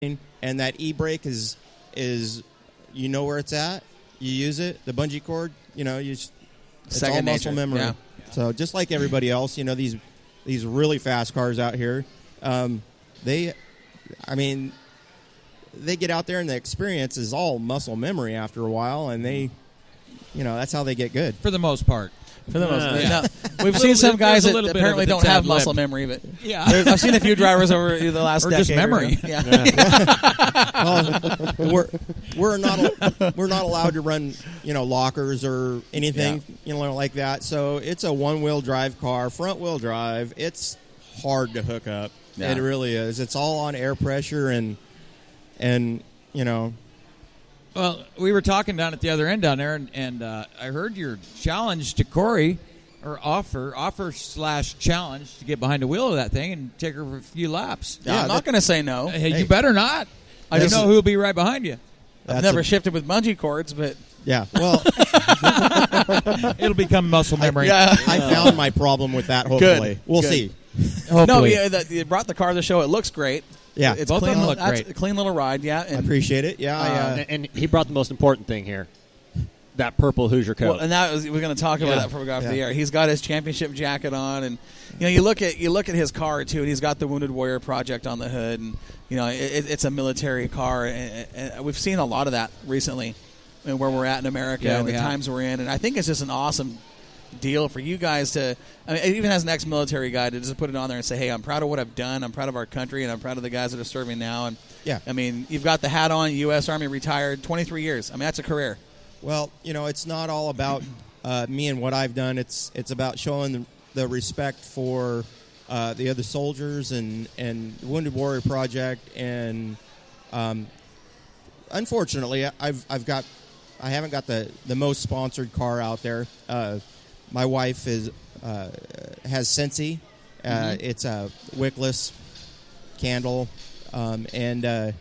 and that e-brake is you know where it's at. You use it. The bungee cord, it's all muscle memory. Yeah. So just like everybody else, these really fast cars out here, they get out there and the experience is all muscle memory after a while, and they, that's how they get good. For the most part. For the most part. Now, we've seen some guys that apparently don't have muscle memory, but I've seen a few drivers over the last decade. Or just memory. Well, we're not allowed to run, lockers or anything, like that. So it's a one-wheel drive car, front-wheel drive. It's hard to hook up. Yeah. It really is. It's all on air pressure and. Well, we were talking down at the other end down there, and I heard your challenge to Corey, or offer/challenge to get behind the wheel of that thing and take her for a few laps. Yeah, I'm not going to say no. Hey, you better not. I just know who will be right behind you. I've never shifted with bungee cords, but... Yeah, well... It'll become muscle memory. I found my problem with that, hopefully. We'll see. Hopefully. No, you brought the car to the show. It looks great. Yeah, it's both clean. That's a clean little ride. Yeah, I appreciate it. Yeah, and he brought the most important thing here, that purple Hoosier coat. Well, and we're going to talk about that before we go off the air. He's got his championship jacket on, and you look at his car too, and he's got the Wounded Warrior Project on the hood, and it's a military car, and we've seen a lot of that recently, and where we're at in America and the times we're in, and I think it's just an awesome deal for you guys to, even as an ex-military guy, to just put it on there and say, hey, I'm proud of what I've done, I'm proud of our country, and I'm proud of the guys that are serving now. And you've got the hat on, U.S. Army, retired, 23 years. That's a career. Well, it's not all about me and what I've done. It's about showing the respect for the other soldiers and the Wounded Warrior Project. And unfortunately, I haven't got the most sponsored car out there. My wife has Sensi. It's a wickless candle, and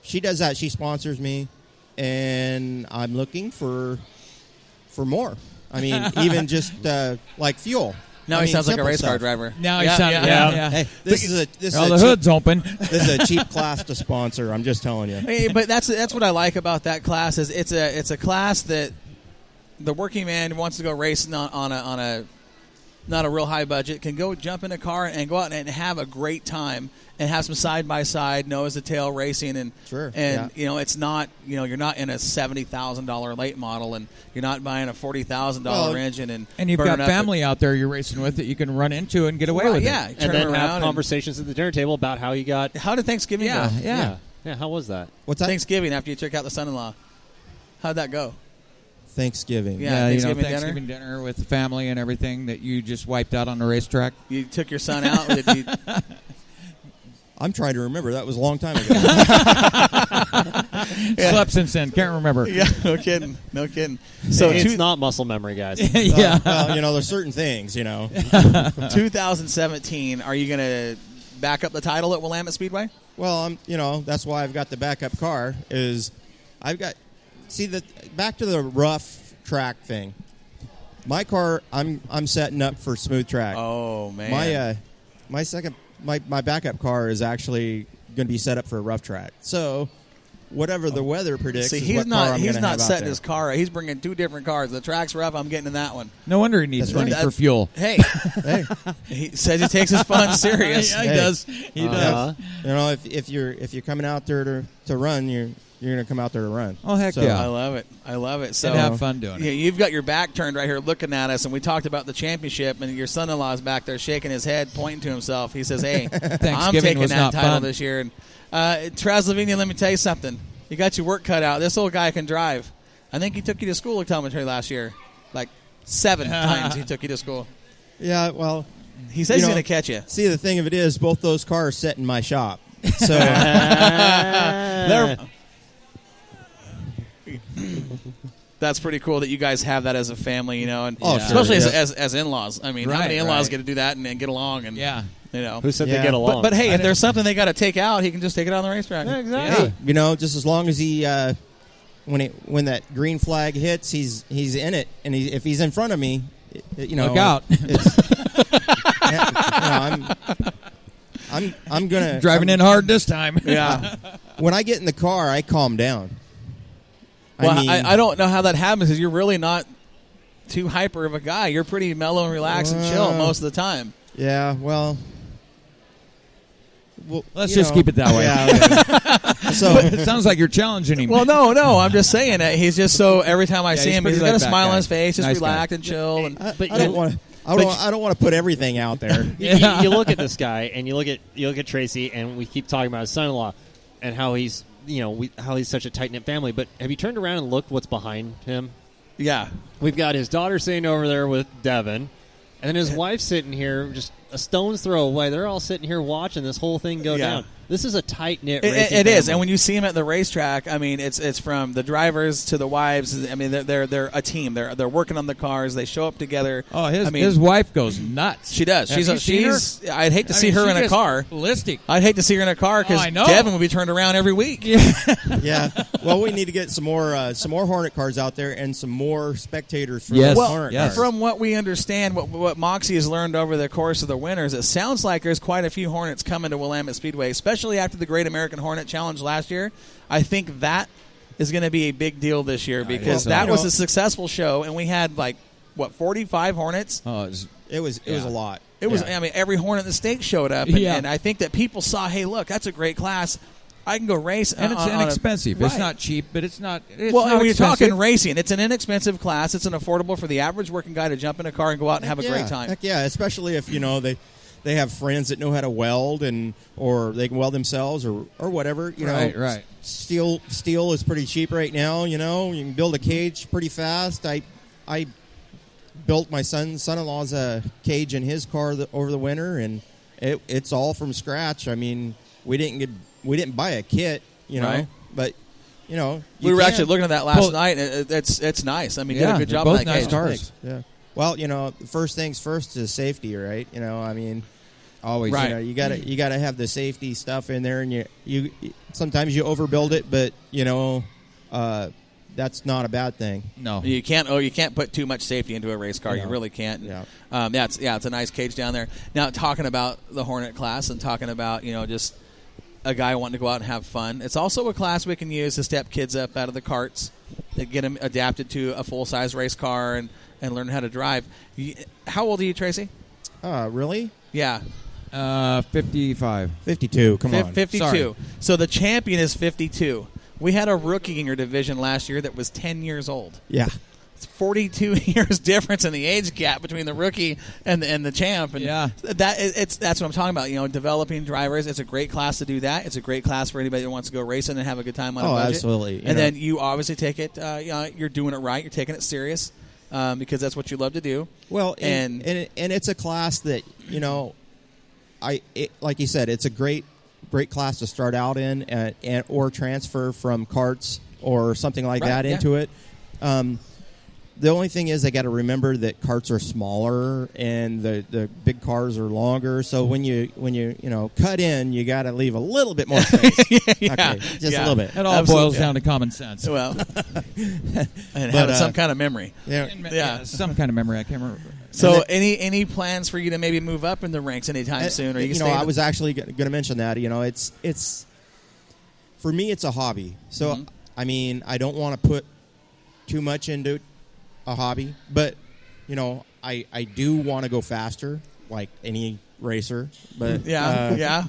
she does that. She sponsors me, and I'm looking for more. Even just like fuel. Now he sounds like a race car driver. Now he sounds. Yeah. Hey, this is the hood's open. This is a cheap class to sponsor. I'm just telling you. Hey, but that's what I like about that class is it's a class that the working man wants to go racing on a not a real high budget can go jump in a car and go out and have a great time and have some side by side nose to tail racing and it's not you're not in a $70,000 late model and you're not buying a $40,000 engine and you've got family out there you're racing with that you can run into and get away with it. And then have conversations at the dinner table about how did Thanksgiving go? Yeah. How was that? What's that? Thanksgiving after you took out the son-in-law. How'd that go? Thanksgiving. Yeah, Thanksgiving dinner with the family and everything that you just wiped out on the racetrack. You took your son out. I'm trying to remember. That was a long time ago. Slept since then. Can't remember. Yeah, no kidding. So it's not muscle memory, guys. Yeah. There's certain things, 2017, are you going to back up the title at Willamette Speedway? Well, that's why I've got the backup car is I've got... See, back to the rough track thing. My car, I'm setting up for smooth track. Oh man! My backup car is actually going to be set up for a rough track. So, whatever the weather predicts, he's not setting his car. He's bringing two different cars. The track's rough. I'm getting in that one. No wonder he needs money for fuel. Hey, he says he takes his fun serious. Yeah, he does. He does. If you're coming out there to run, you're going to come out there to run. Oh, heck yeah. I love it. So and have fun doing it. You've got your back turned right here looking at us, and we talked about the championship, and your son-in-law is back there shaking his head, pointing to himself. He says, hey, I'm taking that title this year. And Traz Lavinia, let me tell you something. You got your work cut out. This old guy can drive. I think he took you to school at telemetry last year. Like 7 times he took you to school. Yeah, well. He says he's going to catch you. See, the thing of it is, both those cars sit in my shop. So that's pretty cool that you guys have that as a family, and especially as in-laws. How many in-laws get to do that and get along? And who said they get along? But hey, if there's something they got to take out, he can just take it on the racetrack. Yeah, exactly. Hey, just as long as he when that green flag hits, he's in it, and if he's in front of me, look out. I'm gonna driving in hard this time. Yeah. when I get in the car, I calm down. Well, I mean, I don't know how that happens because you're really not too hyper of a guy. You're pretty mellow and relaxed and chill most of the time. Yeah, well let's just keep it that way. Yeah. So it sounds like you're challenging him. Well, no. I'm just saying that he's just so every time I see him, he's got a smile on his face, just nice relaxed and chill. And, I don't want to. I don't want to put everything out there. You look at this guy, and you look at Tracy, and we keep talking about his son-in-law and how he's how he's such a tight-knit family. But have you turned around and looked what's behind him? yeah. We've got his daughter sitting over there with Devin, and then his wife sitting here just a stone's throw away. They're all sitting here watching this whole thing go down. This is a tight-knit racing It is, family. and when you see him at the racetrack, I mean, it's from the drivers to the wives. I mean, they're a team. They're working on the cars. They show up together. Oh, his wife goes nuts. She does. Have you seen her? I'd hate to see her in a car. Ballistic. I'd hate to see her in a car because I know. Devin would be turned around every week. Yeah. Well, we need to get some more Hornet cars out there and some more spectators for Yes. those Well, Hornet yes. cars. From what we understand, what Moxie has learned over the course of the winters, it sounds like there's quite a few Hornets coming to Willamette Speedway, especially after the Great American Hornet Challenge last year. I think that is going to be a big deal this year because so. that was a successful show, and we had 45 Hornets. Oh, It was a lot. It was. Yeah. I mean, every Hornet in the state showed up, and I think that people saw, hey, look, that's a great class. I can go race, and it's inexpensive. It's not cheap, but it's not. It's well, not and when you're expensive. talking racing, it's an inexpensive class. It's an affordable for the average working guy to jump in a car and go out and have a great time. Heck yeah, especially if they have friends that know how to weld or they can weld themselves or whatever. Right. Steel is pretty cheap right now. You can build a cage pretty fast. I built my son-in-law's cage in his car over the winter, and it's all from scratch. I mean, we didn't buy a kit, Right. but We were actually looking at that last night. It's nice. I mean, you did a good job on both that nice cage. cars. Yeah. Well, first things first is safety, right? I mean, Always. Right. you gotta have the safety stuff in there, and you sometimes you overbuild it, but that's not a bad thing. No. You can't put too much safety into a race car. No. You really can't. Yeah. It's a nice cage down there. Now, talking about the Hornet class and talking about just a guy wanting to go out and have fun. It's also a class we can use to step kids up out of the carts, to get them adapted to a full size race car and learn how to drive. How old are you, Tracy? Really? Yeah. 55. 52. Come on. 52. Sorry. So the champion is 52. We had a rookie in your division last year that was 10 years old. Yeah. It's 42 years difference in the age gap between the rookie and the champ. And that's what I'm talking about. Developing drivers. It's a great class to do that. It's a great class for anybody that wants to go racing and have a good time on a budget. Absolutely. And then you obviously take it. You're doing it right. You're taking it serious because that's what you love to do. Well, and it's a class that like you said, it's a great class to start out in, and or transfer from karts or something like that into it. The only thing is, they got to remember that karts are smaller and the big cars are longer. So when you cut in, you got to leave a little bit more space. Just a little bit. It all boils down to common sense. Well, and having some kind of memory. Yeah, some kind of memory. I can't remember. So, any plans for you to maybe move up in the ranks anytime soon? Or I was actually going to mention that. It's for me, it's a hobby. So, I mean, I don't want to put too much into a hobby, but I do want to go faster, like any racer. But there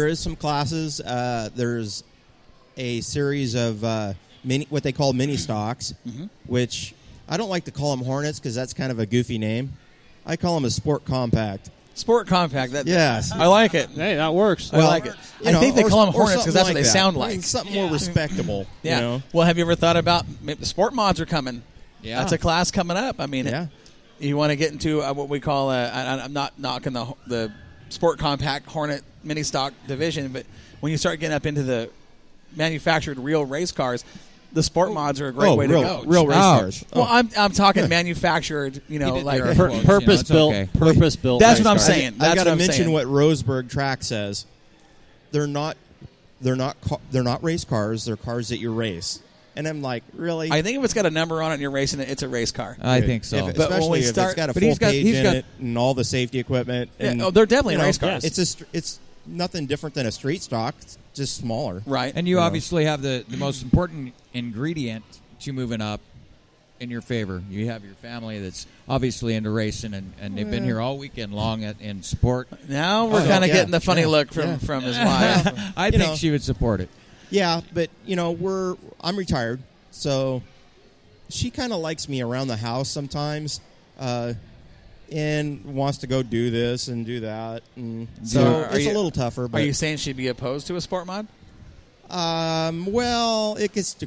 is some classes. There's a series of what they call mini stocks, which I don't like to call them Hornets because that's kind of a goofy name. I call them a sport compact. Sport compact. Yes. I like it. Hey, that works. I like it. I think they call them Hornets because that's what they sound like. I mean, something more respectable. Yeah. Well, have you ever thought about maybe the sport mods are coming? Yeah. That's a class coming up. I mean, you want to get into what we call I'm not knocking the sport compact Hornet mini stock division, but when you start getting up into the manufactured real race cars, the sport mods are a great way to go. Real race cars. Well, I'm talking manufactured, like purpose built. Purpose built. That's race what I'm cars. saying. I got to mention what Roseburg Track says. They're not race cars. They're cars that you race. And I'm like, really? I think if it's got a number on it and you're racing it, it's a race car. I think so. Especially if it's got a full cage in it and all the safety equipment. And, they're definitely race cars. It's nothing different than a street stock, it's just smaller. Right. And you obviously have the most important ingredient to moving up in your favor. You have your family that's obviously into racing, and they've been here all weekend long in support. Now we're kind of getting the funny look from his wife. I think she would support it. Yeah, but I'm retired, so she kind of likes me around the house sometimes, and wants to go do this and do that, and so it's a little tougher. But are you saying she'd be opposed to a sport mod? Well, it just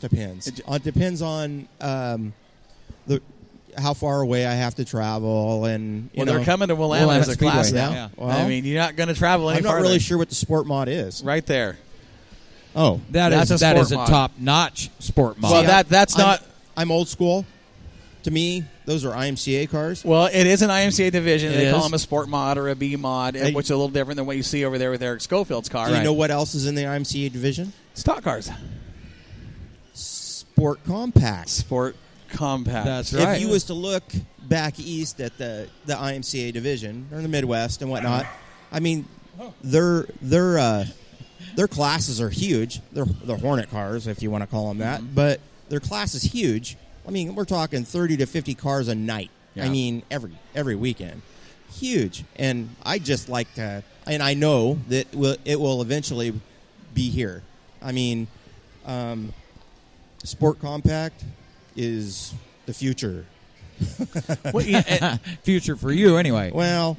depends. It depends on how far away I have to travel, and they're coming to Willamette as a class now. Yeah. Well, I mean, you're not going to travel any farther. I'm not really sure what the sport mod is. Right there. Oh, that is a top-notch sport mod. Well, that's not. I'm old school. To me, those are IMCA cars. Well, it is an IMCA division. They call them a sport mod or a B mod, which is a little different than what you see over there with Eric Schofield's car. Do you know what else is in the IMCA division? Stock cars. Sport compact. Sport compact. That's right. If you was to look back east at the IMCA division or in the Midwest and whatnot, I mean, their classes are huge. They're Hornet cars, if you want to call them that, but their class is huge. I mean, we're talking 30 to 50 cars a night. Yeah. I mean, every weekend. Huge. And I just like to, and I know that it will eventually be here. I mean, Sport Compact is the future. Future for you, anyway. Well,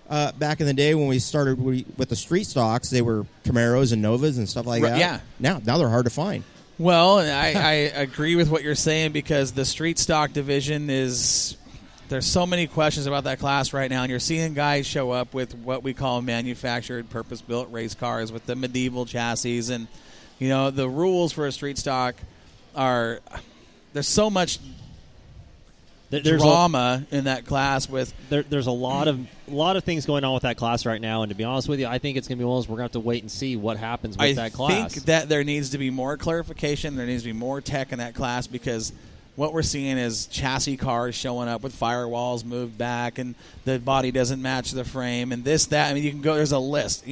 back in the day when we started with the street stocks, they were Camaros and Novas and stuff like that. Yeah. Now they're hard to find. Well, I agree with what you're saying because the street stock division there's so many questions about that class right now, and you're seeing guys show up with what we call manufactured, purpose-built race cars with the medieval chassis, and the rules for a street stock there's so much drama in that class. There's a lot of things going on with that class right now, and to be honest with you, I think it's going to be one of those we're going to have to wait and see what happens with that class. I think that there needs to be more clarification. There needs to be more tech in that class because what we're seeing is chassis cars showing up with firewalls moved back, and the body doesn't match the frame, and this, that. I mean, you can go. There's a list.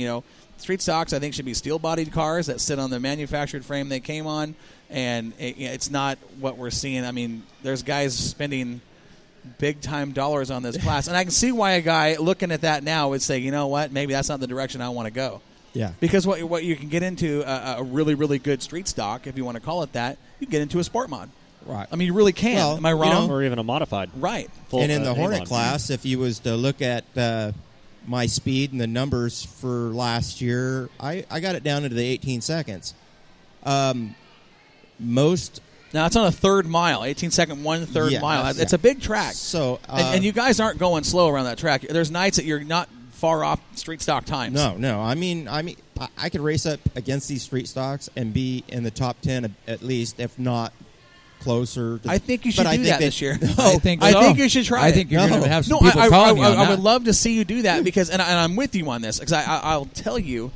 Street stocks, I think, should be steel-bodied cars that sit on the manufactured frame they came on, and it's not what we're seeing. I mean, there's guys spending big-time dollars on this class, and I can see why a guy looking at that now would say, you know what, maybe that's not the direction I want to go. Yeah. Because what you can get into a really, really good street stock, if you want to call it that, you can get into a sport mod. Right. I mean, you really can. Well, am I wrong? Or even a modified. Right. And in the Hornet class, if you was to look at my speed and the numbers for last year, I got it down into the 18 seconds. Most... Now, it's on a third mile, 18-second, one-third mile. It's a big track. So, and you guys aren't going slow around that track. There's nights that you're not far off street stock times. No. I mean, I could race up against these street stocks and be in the top 10 at least, if not closer. I think you should do that this year. I think you should try it. I think you're going to have some people calling you on I would love to see you do that because, and I'm with you on this, because I will tell you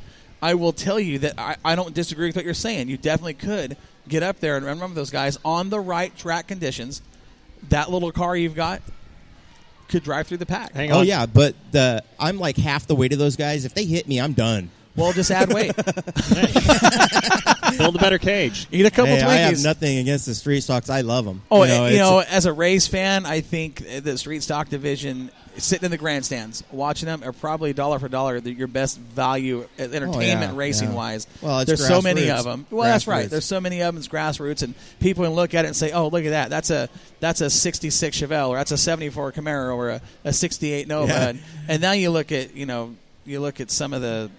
that I don't disagree with what you're saying. You definitely could get up there and remember those guys on the right track conditions. That little car you've got could drive through the pack. Hang on. Oh, yeah, but I'm like half the weight of those guys. If they hit me, I'm done. Well, just add weight. Build a better cage. Eat a couple Twinkies. I have nothing against the street stocks. I love them. Oh, as a race fan, I think the street stock division, sitting in the grandstands, watching them, are probably dollar for dollar your best value entertainment racing-wise. Well, there's so many of them. Well, that's right. There's so many of them. It's grassroots, and people can look at it and say, "Oh, look at that. That's a '66 Chevelle, or that's a '74 Camaro, or a '68 Nova." Yeah. And now you look at some of the.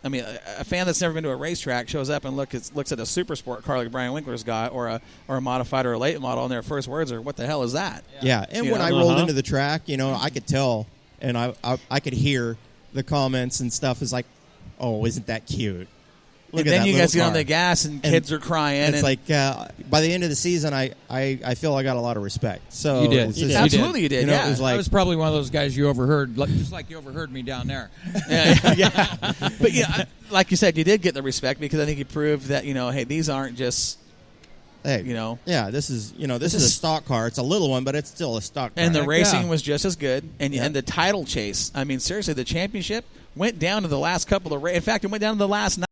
I mean, a fan that's never been to a racetrack shows up and looks at a super sport car like Brian Winkler's got, or a modified or a late model, and their first words are, "What the hell is that?" Yeah, and when I rolled into the track, I could tell, and I could hear the comments and stuff. Is like, "Oh, isn't that cute?" And then you guys get on the gas and kids are crying. It's like by the end of the season, I feel I got a lot of respect. So you did. Absolutely, you did. It was like, I was probably one of those guys you overheard, just like you overheard me down there. yeah. But like you said, you did get the respect because I think you proved that hey, these aren't just. Hey, yeah, this is a stock car. It's a little one, but it's still a stock car. And the racing was just as good, and the title chase. I mean, seriously, the championship went down to the last couple of races. In fact, it went down to the last night.